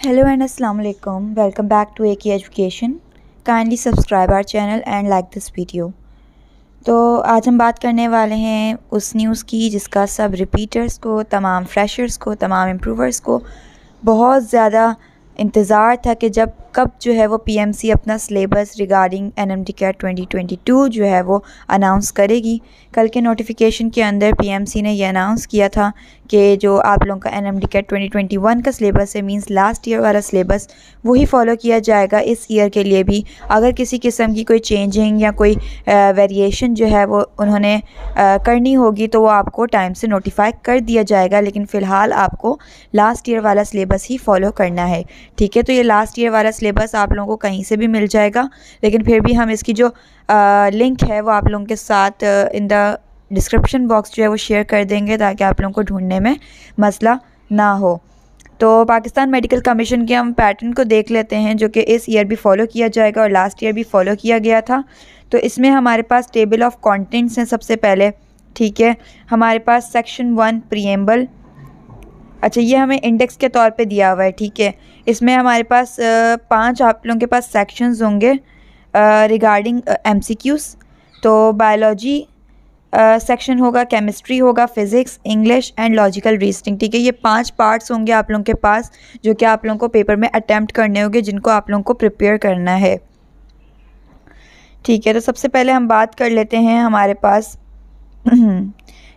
Hello and Assalamu alaikum. Welcome back to AK Education. Kindly subscribe our channel and like this video. तो आज हम बात करने वाले हैं उस न्यूज़ की जिसका सब रिपीटर्स को, तमाम फ्रेशर्स को, तमाम इम्प्रूवर्स को बहुत ज़्यादा इंतज़ार था कि कब जो है वो पीएमसी अपना सिलेबस रिगार्डिंग एनएमडी कैट 2022 जो है वो अनाउंस करेगी। कल के नोटिफिकेशन के अंदर पीएमसी ने ये अनाउंस किया था कि जो आप लोगों का एनएमडी कैट 2021 का सिलेबस है, मींस लास्ट ईयर वाला सिलेबस, वही फॉलो किया जाएगा इस ईयर के लिए भी। अगर किसी किस्म की कोई चेंजिंग या कोई वेरिएशन जो है वो उन्होंने करनी होगी तो वो आपको टाइम से नोटिफाई कर दिया जाएगा, लेकिन फ़िलहाल आपको लास्ट ईयर वाला सिलेबस ही फॉलो करना है। ठीक है, तो ये लास्ट ईयर वाला सिलेबस आप लोगों को कहीं से भी मिल जाएगा, लेकिन फिर भी हम इसकी जो लिंक है वो आप लोगों के साथ इन द डिस्क्रिप्शन बॉक्स जो है वो शेयर कर देंगे ताकि आप लोगों को ढूंढने में मसला ना हो। तो पाकिस्तान मेडिकल कमीशन के हम पैटर्न को देख लेते हैं जो कि इस ईयर भी फॉलो किया जाएगा और लास्ट ईयर भी फॉलो किया गया था। तो इसमें हमारे पास टेबल ऑफ कंटेंट्स हैं सबसे पहले। ठीक है, हमारे पास सेक्शन 1 प्रीएम्बल, अच्छा ये हमें इंडेक्स के तौर पे दिया हुआ है। ठीक है, इसमें हमारे पास 5 आप लोगों के पास सेक्शंस होंगे रिगार्डिंग एमसीक्यूज़। तो बायोलॉजी सेक्शन होगा, केमिस्ट्री होगा, physics, English and logical reasoning. ठीक है, ये 5 पार्ट्स होंगे आप लोगों के पास जो कि आप लोगों को पेपर में अटैम्प्ट करने होंगे, जिनको आप लोगों को प्रिपेयर करना है। ठीक है, तो सबसे पहले हम बात कर लेते हैं हमारे पास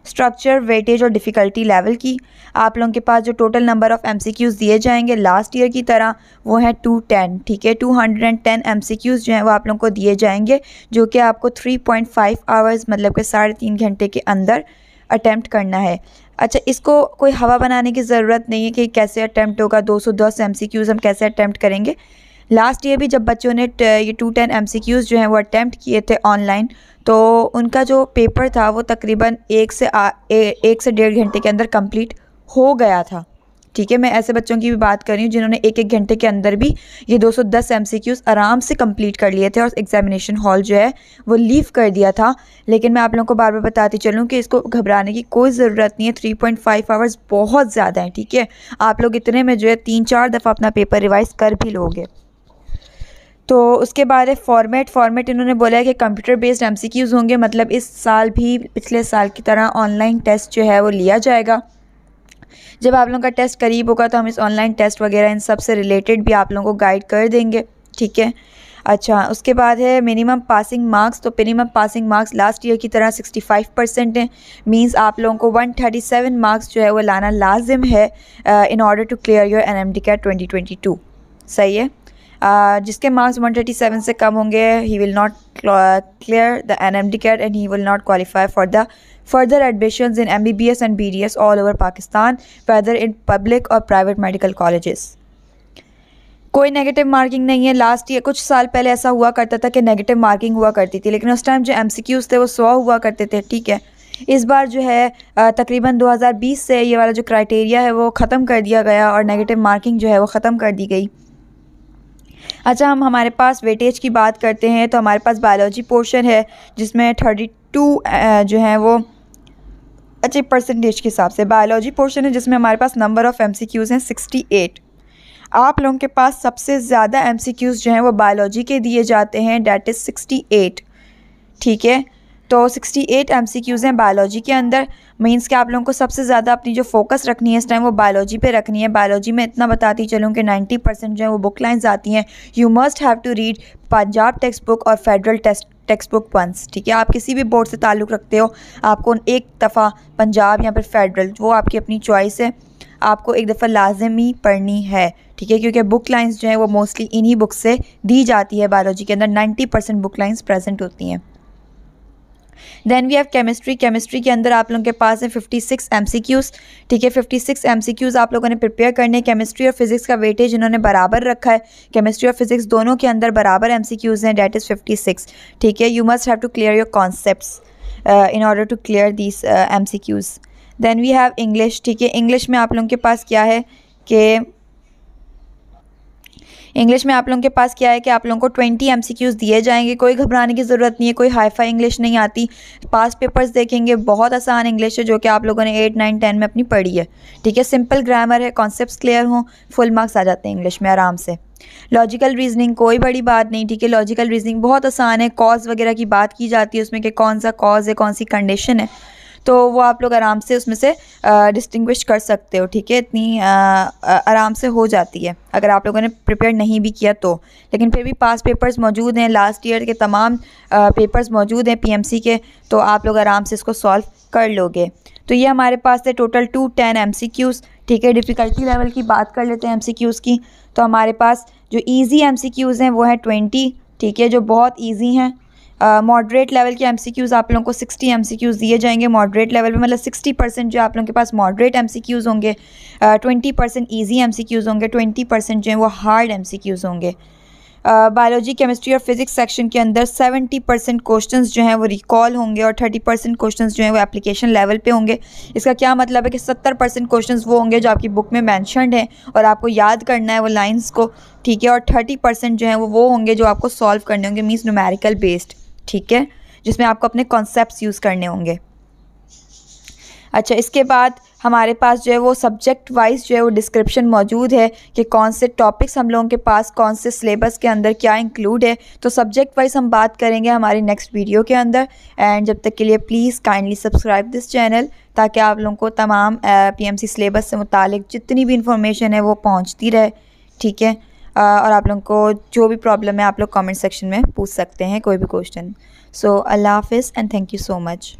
स्ट्रक्चर, वेटेज और डिफ़िकल्टी लेवल की। आप लोगों के पास जो टोटल नंबर ऑफ़ एमसीक्यूज़ दिए जाएंगे लास्ट ईयर की तरह वो है 210। ठीक है, 210 एमसीक्यूज़ जो हैं वो आप लोगों को दिए जाएंगे जो कि आपको 3.5 आवर्स मतलब कि 3.5 घंटे के अंदर अटैम्प्ट करना है। अच्छा, इसको कोई हवा बनाने की ज़रूरत नहीं है कि कैसे अटैम्प्ट होगा, 210 एमसीक्यूज़ हम कैसे अटैम्प्ट करेंगे। लास्ट ईयर भी जब बच्चों ने ये 210 एमसीक्यूज़ जो हैं वो अटैम्प्ट किए थे ऑनलाइन, तो उनका जो पेपर था वो तकरीबन 1 से 1.5 घंटे के अंदर कंप्लीट हो गया था। ठीक है, मैं ऐसे बच्चों की भी बात कर रही हूँ जिन्होंने 1 घंटे के अंदर भी ये 210 एमसीक्यूज़ आराम से कंप्लीट कर लिए थे और एग्जामिनेशन हॉल जो है वो लीव कर दिया था। लेकिन मैं आप लोगों को बार बार बताती चलूँ कि इसको घबराने की कोई ज़रूरत नहीं है। 3.5 आवर्स बहुत ज़्यादा है। ठीक है, आप लोग इतने में जो है 3-4 दफ़ा अपना पेपर रिवाइज़ कर भी लोगे। तो उसके बाद है फॉर्मेट इन्होंने बोला है कि कंप्यूटर बेस्ड एमसीक्यूज़ होंगे, मतलब इस साल भी पिछले साल की तरह ऑनलाइन टेस्ट जो है वो लिया जाएगा। जब आप लोगों का टेस्ट करीब होगा तो हम इस ऑनलाइन टेस्ट वगैरह इन सब से रिलेटेड भी आप लोगों को गाइड कर देंगे। ठीक है, अच्छा उसके बाद है मिनिमम पासिंग मार्क्स। तो minimum passing marks last year की तरह 65% हैं, मींस आप लोगों को 137 मार्क्स जो है वो लाना लाजिम है in order to clear your NMD CAT 2022। सही है, जिसके मार्क्स 137 से कम होंगे he will not clear the NMD CAT and he will not qualify for the further admissions in MBBS and BDS all over Pakistan, whether in public और private medical colleges. कोई negative marking नहीं है। लास्ट ईयर कुछ साल पहले ऐसा हुआ करता था कि नेगेटिव मार्किंग हुआ करती थी, लेकिन उस टाइम जो एमसीक्यूज़ थे वो 100 हुआ करते थे। ठीक है, इस बार जो है तकरीबन 2020 से ये वाला जो क्राइटेरिया है वो ख़त्म कर दिया गया और नेगेटिव मार्किंग जो है वो ख़त्म कर दी गई। अच्छा, हम हमारे पास वेटेज की बात करते हैं तो हमारे पास बायोलॉजी पोर्शन है जिसमें 32 जो है वो अच्छे परसेंटेज के हिसाब से बायोलॉजी पोर्शन है जिसमें हमारे पास नंबर ऑफ़ एमसीक्यूज़ हैं 68। आप लोगों के पास सबसे ज़्यादा एमसीक्यूज़ जो हैं वो बायोलॉजी के दिए जाते हैं, डैट इज़ 68। ठीक है, तो 68 एमसीक्यूज़ हैं बायोलॉजी के अंदर, मींस कि आप लोगों को सबसे ज़्यादा अपनी जो फोकस रखनी है इस टाइम वो बायोलॉजी पे रखनी है। बायोलॉजी में इतना बताती चलूँ कि 90% जो है वो बुक लाइन्स आती हैं। You must have to read Punjab text book और फेडरल टेक्स्ट बुक वंस। ठीक है, आप किसी भी बोर्ड से ताल्लुक़ रखते हो, आपको एक दफ़ा पंजाब या फिर फेडरल, वो आपकी अपनी चॉइस है, आपको एक दफ़ा लाजमी पढ़नी है। ठीक है, क्योंकि बुक लाइन्स जो हैं वो मोस्टली इन्हीं बुक से दी जाती है। बायोलॉजी के अंदर 90% बुक लाइन्स प्रेजेंट होती हैं। Then we have chemistry. Chemistry के अंदर आप लोगों के पास है 56 एमसीक्यूज़। ठीक है, 56 एमसीक्यूज़ आप लोगों ने प्रिपेयर करने। केमिस्ट्री और फिज़िक्स का वेटेज इन्होंने बराबर रखा है, केमिस्ट्री और फिज़िक्स दोनों के अंदर बराबर एमसीक्यूज़ हैं, डैट इज़ 56। ठीक है, you must have to clear your concepts in order to clear these MCQs. Then we have English. ठीक है, इंग्लिश में आप लोगों के पास क्या है कि इंग्लिश में आप लोगों के पास क्या है कि आप लोगों को 20 MCQs दिए जाएंगे। कोई घबराने की ज़रूरत नहीं है, कोई हाई-फाई इंग्लिश नहीं आती। पास्ट पेपर्स देखेंगे, बहुत आसान इंग्लिश है जो कि आप लोगों ने 8, 9, 10 में अपनी पढ़ी है, ठीक है। सिंपल ग्रामर है, कॉन्सेप्ट्स क्लियर हों, फुल मार्क्स आ जाते हैं इंग्लिश में आराम से। लॉजिकल रीजनिंग कोई बड़ी बात नहीं, ठीक है। लॉजिकल रीजनिंग बहुत आसान है, कॉज वगैरह की बात की जाती है उसमें कि कौन सा कॉज है, कौन सी कंडीशन है, तो वो आप लोग आराम से उसमें से डिस्टिंग्विश कर सकते हो, ठीक है। इतनी आराम से हो जाती है अगर आप लोगों ने प्रिपेयर नहीं भी किया तो। लेकिन फिर भी पास पेपर्स मौजूद हैं, लास्ट ईयर के तमाम पेपर्स मौजूद हैं PMC के, तो आप लोग आराम से इसको सॉल्व कर लोगे। तो ये हमारे पास थे टोटल 210 MCQs, ठीक है। डिफ़िकल्टी लेवल की बात कर लेते हैं MCQs की। तो हमारे पास जो ईजी MCQs हैं वो है 20, ठीक है, जो बहुत ईजी हैं। मॉडरेट लेवल के MCQs आप लोगों को 60 MCQs दिए जाएंगे। मॉडरेट लेवल में मतलब 60% जो आप लोगों के पास मॉडरेट MCQs होंगे, 20% ईजी MCQs होंगे, 20% जो है वो हार्ड MCQs होंगे। बायोलॉजी, केमिस्ट्री और फिज़िक्स सेक्शन के अंदर 70% क्वेश्चंस जो हैं वो रिकॉल होंगे और 30% क्वेश्चंस जो हैं वो एप्लीकेशन लेवल पे होंगे। इसका क्या मतलब है कि 70% क्वेश्चंस वो होंगे जो आपकी बुक में मेंशन्ड हैं और आपको याद करना है वो लाइंस को, ठीक है। और 30% जो हैं वो होंगे जो आपको सॉल्व करने होंगे, मीन्स न्यूमेरिकल बेस्ड, ठीक है, जिसमें आपको अपने कॉन्सेप्ट्स यूज़ करने होंगे। अच्छा, इसके बाद हमारे पास जो है वो सब्जेक्ट वाइज जो है वो डिस्क्रिप्शन मौजूद है कि कौन से टॉपिक्स हम लोगों के पास कौन से सिलेबस के अंदर क्या इंक्लूड है। तो सब्जेक्ट वाइज हम बात करेंगे हमारी नेक्स्ट वीडियो के अंदर। एंड जब तक के लिए please kindly subscribe this channel, ताकि आप लोगों को तमाम PMC सिलेबस से मुतालिक जितनी भी इंफॉर्मेशन है वो पहुँचती रहे, ठीक है। और आप लोगों को जो भी प्रॉब्लम है आप लोग कमेंट सेक्शन में पूछ सकते हैं, कोई भी क्वेश्चन। सो अल्लाह हाफ़िज़ and thank you so much.